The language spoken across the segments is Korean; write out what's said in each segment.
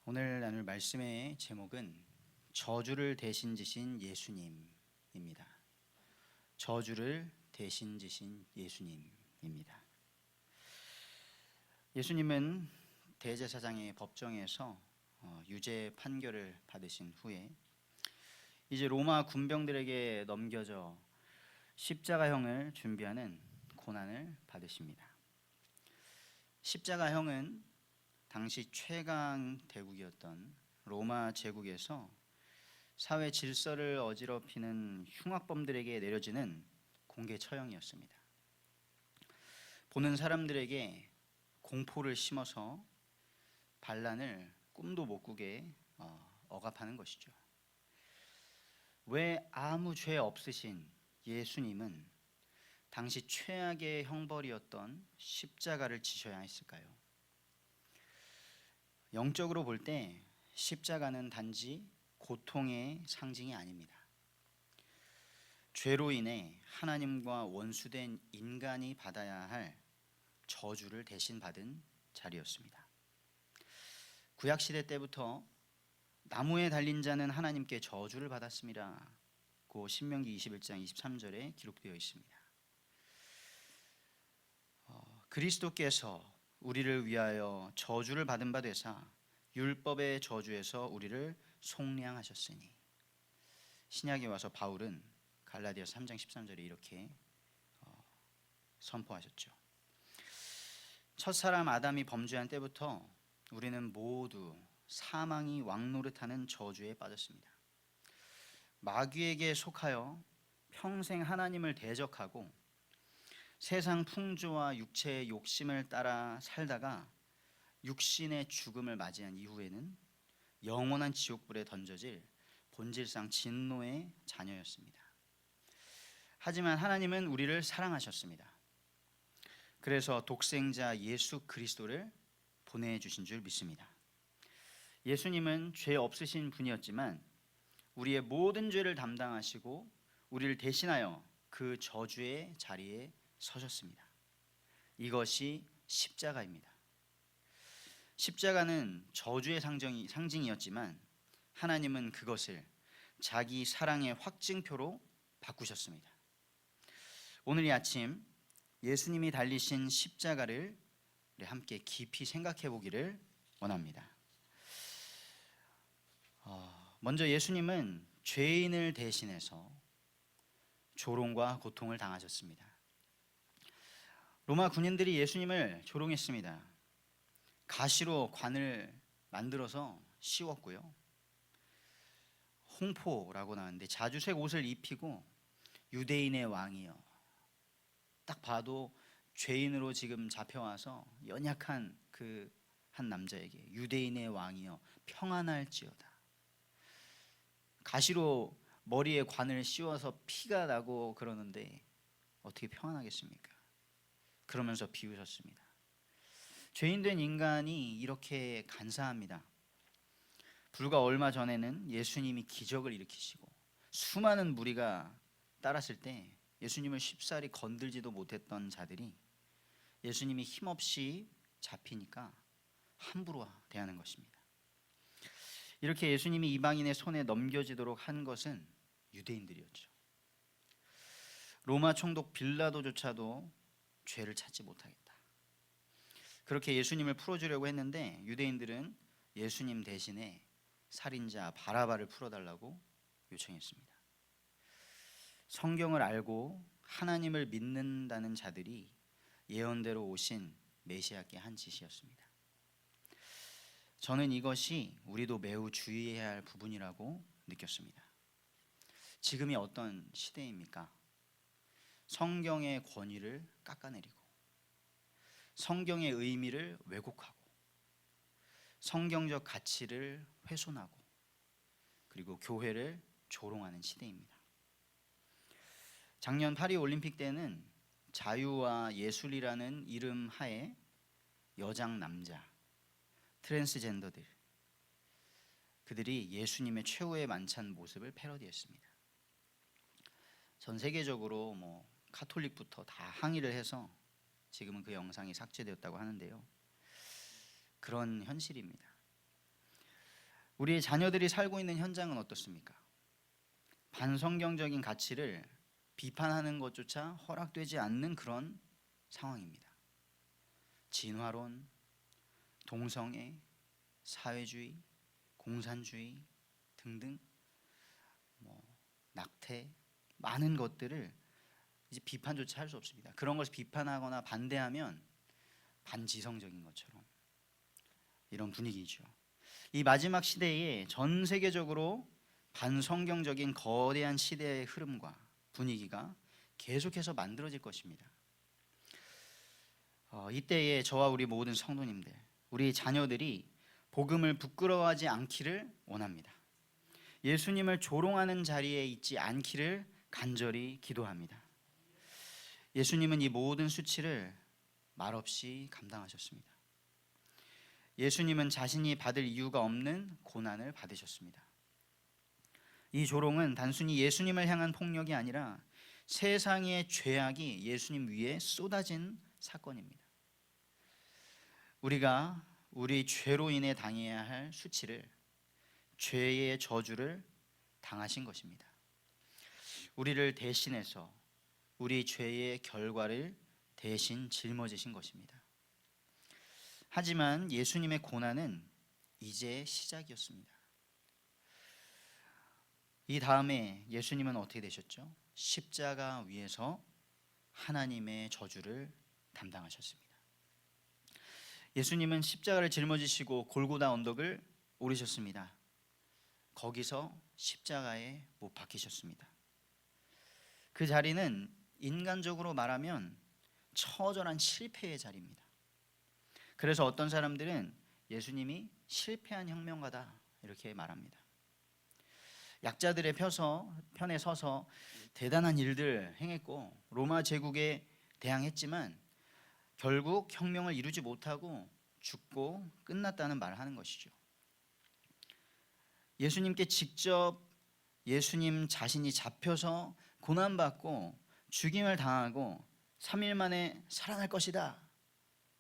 오늘 나눌 말씀의 제목은 저주를 대신 지신 예수님입니다. 저주를 대신 지신 예수님입니다. 예수님은 대제사장의 법정에서 유죄 판결을 받으신 후에 이제 로마 군병들에게 넘겨져 십자가형을 준비하는 고난을 받으십니다. 십자가형은 당시 최강 대국이었던 로마 제국에서 사회 질서를 어지럽히는 흉악범들에게 내려지는 공개 처형이었습니다. 보는 사람들에게 공포를 심어서 반란을 꿈도 못 꾸게 억압하는 것이죠. 왜 아무 죄 없으신 예수님은 당시 최악의 형벌이었던 십자가를 지셔야 했을까요? 영적으로 볼 때 십자가는 단지 고통의 상징이 아닙니다. 죄로 인해 하나님과 원수된 인간이 받아야 할 저주를 대신 받은 자리였습니다. 구약시대 때부터 나무에 달린 자는 하나님께 저주를 받았습니다. 고 신명기 21장 23절에 기록되어 있습니다. 그리스도께서 우리를 위하여 저주를 받은 바 되사 율법의 저주에서 우리를 속량하셨으니. 신약에 와서 바울은 갈라디아서 3장 13절에 이렇게 선포하셨죠. 첫사람 아담이 범죄한 때부터 우리는 모두 사망이 왕노릇하는 저주에 빠졌습니다. 마귀에게 속하여 평생 하나님을 대적하고 세상 풍조와 육체의 욕심을 따라 살다가 육신의 죽음을 맞이한 이후에는 영원한 지옥불에 던져질 본질상 진노의 자녀였습니다. 하지만 하나님은 우리를 사랑하셨습니다. 그래서 독생자 예수 그리스도를 보내주신 줄 믿습니다. 예수님은 죄 없으신 분이었지만 우리의 모든 죄를 담당하시고 우리를 대신하여 그 저주의 자리에 서셨습니다. 이것이 십자가입니다. 십자가는 저주의 상징이었지만 하나님은 그것을 자기 사랑의 확증표로 바꾸셨습니다. 오늘 이 아침 예수님이 달리신 십자가를 우리 함께 깊이 생각해 보기를 원합니다. 먼저 예수님은 죄인을 대신해서 조롱과 고통을 당하셨습니다. 로마 군인들이 예수님을 조롱했습니다. 가시로 관을 만들어서 씌웠고요. 홍포라고 나왔는데 자주색 옷을 입히고 유대인의 왕이여. 딱 봐도 죄인으로 지금 잡혀와서 연약한 그 한 남자에게 유대인의 왕이여 평안할지어다. 가시로 머리에 관을 씌워서 피가 나고 그러는데 어떻게 평안하겠습니까? 그러면서 비우셨습니다. 죄인된 인간이 이렇게 간사합니다. 불과 얼마 전에는 예수님이 기적을 일으키시고 수많은 무리가 따랐을 때 예수님을 쉽사리 건들지도 못했던 자들이 예수님이 힘없이 잡히니까 함부로 대하는 것입니다. 이렇게 예수님이 이방인의 손에 넘겨지도록 한 것은 유대인들이었죠. 로마 총독 빌라도조차도 죄를 찾지 못하겠다. 그렇게 예수님을 풀어주려고 했는데 유대인들은 예수님 대신에 살인자 바라바를 풀어달라고 요청했습니다. 성경을 알고 하나님을 믿는다는 자들이 예언대로 오신 메시아께 한 짓이었습니다. 저는 이것이 우리도 매우 주의해야 할 부분이라고 느꼈습니다. 지금이 어떤 시대입니까? 성경의 권위를 깎아내리고 성경의 의미를 왜곡하고 성경적 가치를 훼손하고 그리고 교회를 조롱하는 시대입니다. 작년 파리 올림픽 때는 자유와 예술이라는 이름 하에 여장 남자, 트랜스젠더들 그들이 예수님의 최후의 만찬 모습을 패러디했습니다. 전 세계적으로 카톨릭부터 다 항의를 해서 지금은 그 영상이 삭제되었다고 하는데요. 그런 현실입니다. 우리의 자녀들이 살고 있는 현장은 어떻습니까? 반성경적인 가치를 비판하는 것조차 허락되지 않는 그런 상황입니다. 진화론, 동성애, 사회주의, 공산주의 등등 낙태, 많은 것들을 이제 비판조차 할 수 없습니다. 그런 것을 비판하거나 반대하면 반지성적인 것처럼 이런 분위기죠. 이 마지막 시대에 전 세계적으로 반성경적인 거대한 시대의 흐름과 분위기가 계속해서 만들어질 것입니다. 이때에 저와 우리 모든 성도님들, 우리 자녀들이 복음을 부끄러워하지 않기를 원합니다. 예수님을 조롱하는 자리에 있지 않기를 간절히 기도합니다. 예수님은 이 모든 수치를 말없이 감당하셨습니다. 예수님은 자신이 받을 이유가 없는 고난을 받으셨습니다. 이 조롱은 단순히 예수님을 향한 폭력이 아니라 세상의 죄악이 예수님 위에 쏟아진 사건입니다. 우리가 우리 죄로 인해 당해야 할 수치를, 죄의 저주를 당하신 것입니다. 우리를 대신해서 우리 죄의 결과를 대신 짊어지신 것입니다. 하지만 예수님의 고난은 이제 시작이었습니다. 이 다음에 예수님은 어떻게 되셨죠? 십자가 위에서 하나님의 저주를 담당하셨습니다. 예수님은 십자가를 짊어지시고 골고다 언덕을 오르셨습니다. 거기서 십자가에 못 박히셨습니다. 그 자리는 인간적으로 말하면 처절한 실패의 자리입니다. 그래서 어떤 사람들은 예수님이 실패한 혁명가다 이렇게 말합니다. 약자들의 편에 서서 대단한 일들 행했고 로마 제국에 대항했지만 결국 혁명을 이루지 못하고 죽고 끝났다는 말을 하는 것이죠. 예수님께 직접 예수님 자신이 잡혀서 고난받고 죽임을 당하고 3일 만에 살아날 것이다,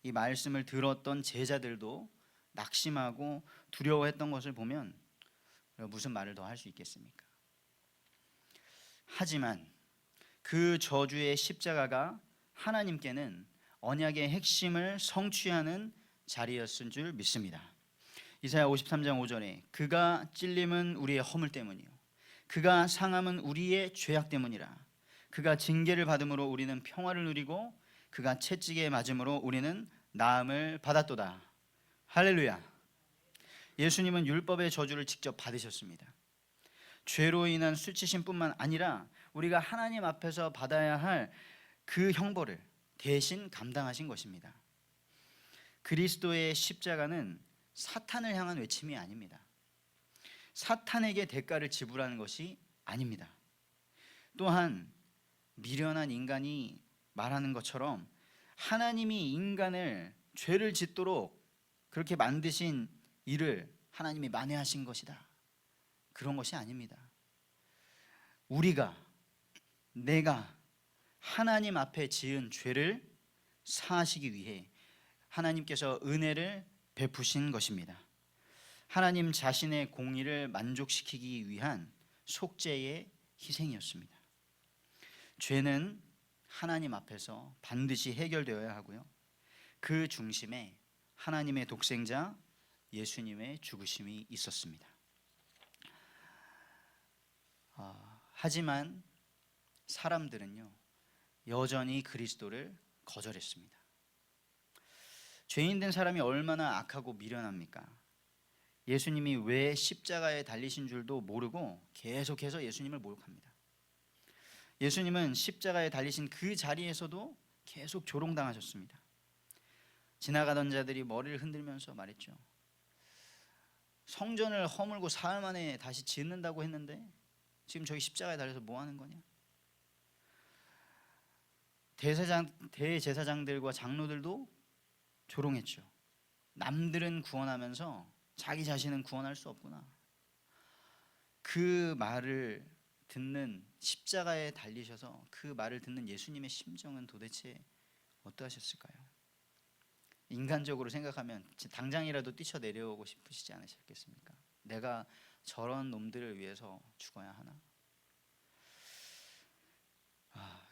이 말씀을 들었던 제자들도 낙심하고 두려워했던 것을 보면 무슨 말을 더 할 수 있겠습니까? 하지만 그 저주의 십자가가 하나님께는 언약의 핵심을 성취하는 자리였은 줄 믿습니다. 이사야 53장 5절에 그가 찔림은 우리의 허물 때문이요 그가 상함은 우리의 죄악 때문이라. 그가 징계를 받음으로 우리는 평화를 누리고 그가 채찍에 맞음으로 우리는 나음을 받았도다. 할렐루야. 예수님은 율법의 저주를 직접 받으셨습니다. 죄로 인한 수치심뿐만 아니라 우리가 하나님 앞에서 받아야 할 그 형벌을 대신 감당하신 것입니다. 그리스도의 십자가는 사탄을 향한 외침이 아닙니다. 사탄에게 대가를 지불하는 것이 아닙니다. 또한 미련한 인간이 말하는 것처럼 하나님이 인간을 죄를 짓도록 그렇게 만드신 일을 하나님이 만회하신 것이다, 그런 것이 아닙니다. 내가 하나님 앞에 지은 죄를 사하시기 위해 하나님께서 은혜를 베푸신 것입니다. 하나님 자신의 공의를 만족시키기 위한 속죄의 희생이었습니다. 죄는 하나님 앞에서 반드시 해결되어야 하고요, 그 중심에 하나님의 독생자 예수님의 죽으심이 있었습니다. 하지만 사람들은요 여전히 그리스도를 거절했습니다. 죄인 된 사람이 얼마나 악하고 미련합니까? 예수님이 왜 십자가에 달리신 줄도 모르고 계속해서 예수님을 모욕합니다. 예수님은 십자가에 달리신 그 자리에서도 계속 조롱당하셨습니다. 지나가던 자들이 머리를 흔들면서 말했죠. 성전을 허물고 사흘 만에 다시 짓는다고 했는데 지금 저기 십자가에 달려서 뭐 하는 거냐? 대제사장들과 장로들도 조롱했죠. 남들은 구원하면서 자기 자신은 구원할 수 없구나. 그 말을 듣는, 십자가에 달리셔서 그 말을 듣는 예수님의 심정은 도대체 어떠하셨을까요? 인간적으로 생각하면 당장이라도 뛰쳐내려오고 싶으시지 않으셨겠습니까? 내가 저런 놈들을 위해서 죽어야 하나?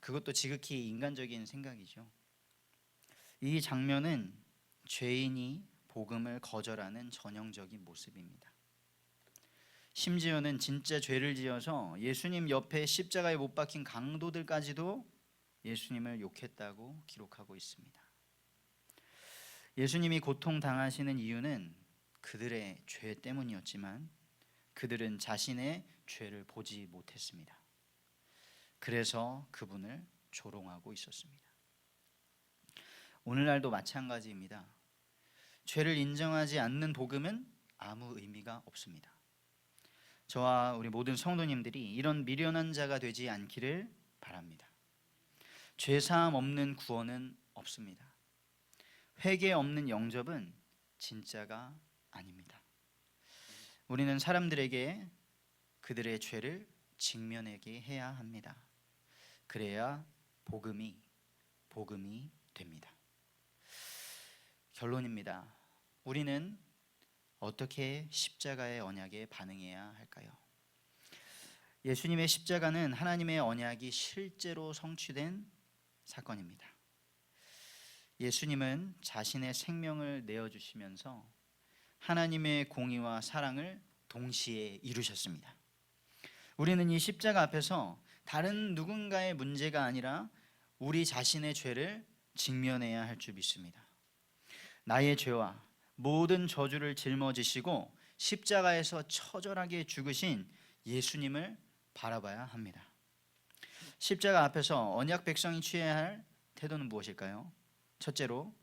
그것도 지극히 인간적인 생각이죠. 이 장면은 죄인이 복음을 거절하는 전형적인 모습입니다. 심지어는 진짜 죄를 지어서 예수님 옆에 십자가에 못 박힌 강도들까지도 예수님을 욕했다고 기록하고 있습니다. 예수님이 고통당하시는 이유는 그들의 죄 때문이었지만 그들은 자신의 죄를 보지 못했습니다. 그래서 그분을 조롱하고 있었습니다. 오늘날도 마찬가지입니다. 죄를 인정하지 않는 복음은 아무 의미가 없습니다. 저와 우리 모든 성도님들이 이런 미련한 자가 되지 않기를 바랍니다. 죄사함 없는 구원은 없습니다. 회개 없는 영접은 진짜가 아닙니다. 우리는 사람들에게 그들의 죄를 직면하게 해야 합니다. 그래야 복음이 됩니다. 결론입니다. 우리는 어떻게 십자가의 언약에 반응해야 할까요? 예수님의 십자가는 하나님의 언약이 실제로 성취된 사건입니다. 예수님은 자신의 생명을 내어주시면서 하나님의 공의와 사랑을 동시에 이루셨습니다. 우리는 이 십자가 앞에서 다른 누군가의 문제가 아니라 우리 자신의 죄를 직면해야 할 줄 믿습니다. 나의 죄와 모든 저주를 짊어지시고 십자가에서 처절하게 죽으신 예수님을 바라봐야 합니다. 십자가 앞에서 언약 백성이 취해야 할 태도는 무엇일까요? 첫째로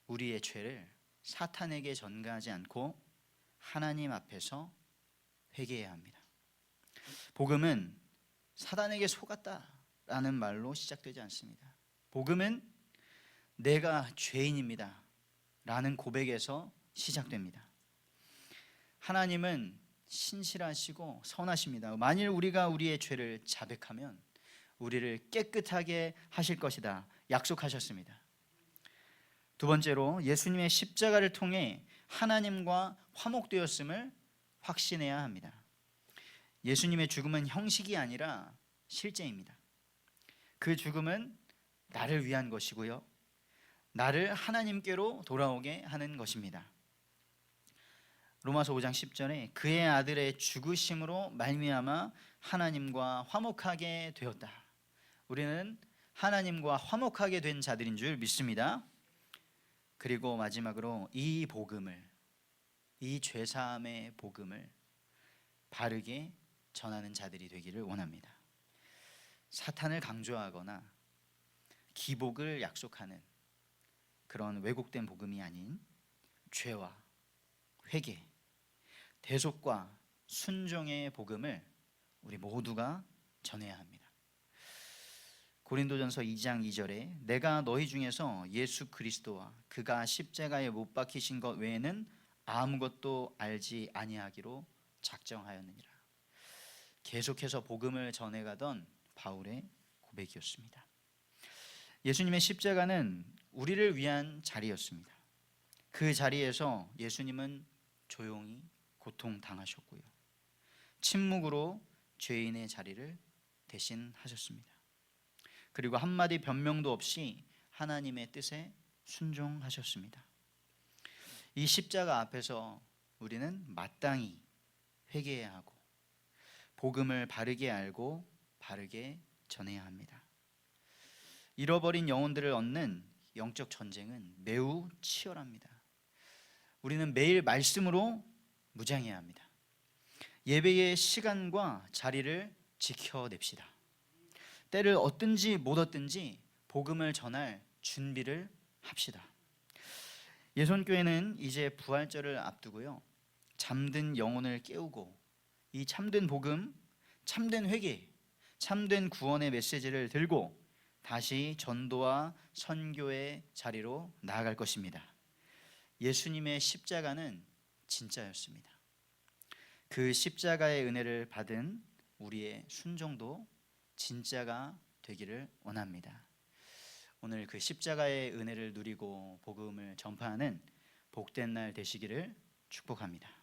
우리의 죄를 사탄에게 전가하지 않고 하나님 앞에서 회개해야 합니다. 복음은 사단에게 속았다라는 말로 시작되지 않습니다. 복음은 내가 죄인입니다 라는 고백에서 시작됩니다. 하나님은 신실하시고 선하십니다. 만일 우리가 우리의 죄를 자백하면 우리를 깨끗하게 하실 것이다 약속하셨습니다. 두 번째로 예수님의 십자가를 통해 하나님과 화목되었음을 확신해야 합니다. 예수님의 죽음은 형식이 아니라 실제입니다. 그 죽음은 나를 위한 것이고요, 나를 하나님께로 돌아오게 하는 것입니다. 로마서 5장 10절에 그의 아들의 죽으심으로 말미암아 하나님과 화목하게 되었다. 우리는 하나님과 화목하게 된 자들인 줄 믿습니다. 그리고 마지막으로 이 복음을, 이 죄사함의 복음을 바르게 전하는 자들이 되기를 원합니다. 사탄을 강조하거나 기복을 약속하는 그런 왜곡된 복음이 아닌 죄와 회개, 대속과 순종의 복음을 우리 모두가 전해야 합니다. 고린도전서 2장 2절에 내가 너희 중에서 예수 그리스도와 그가 십자가에 못 박히신 것 외에는 아무것도 알지 아니하기로 작정하였느니라. 계속해서 복음을 전해가던 바울의 고백이었습니다. 예수님의 십자가는 우리를 위한 자리였습니다. 그 자리에서 예수님은 조용히 고통당하셨고요, 침묵으로 죄인의 자리를 대신하셨습니다. 그리고 한마디 변명도 없이 하나님의 뜻에 순종하셨습니다. 이 십자가 앞에서 우리는 마땅히 회개해야 하고 복음을 바르게 알고 바르게 전해야 합니다. 잃어버린 영혼들을 얻는 영적 전쟁은 매우 치열합니다. 우리는 매일 말씀으로 무장해야 합니다. 예배의 시간과 자리를 지켜냅시다. 때를 얻든지 못 얻든지 복음을 전할 준비를 합시다. 예손교회는 이제 부활절을 앞두고요, 잠든 영혼을 깨우고 이 참된 복음, 참된 회개, 참된 구원의 메시지를 들고 다시 전도와 선교의 자리로 나아갈 것입니다. 예수님의 십자가는 진짜였습니다. 그 십자가의 은혜를 받은 우리의 순종도 진짜가 되기를 원합니다. 오늘 그 십자가의 은혜를 누리고 복음을 전파하는 복된 날 되시기를 축복합니다.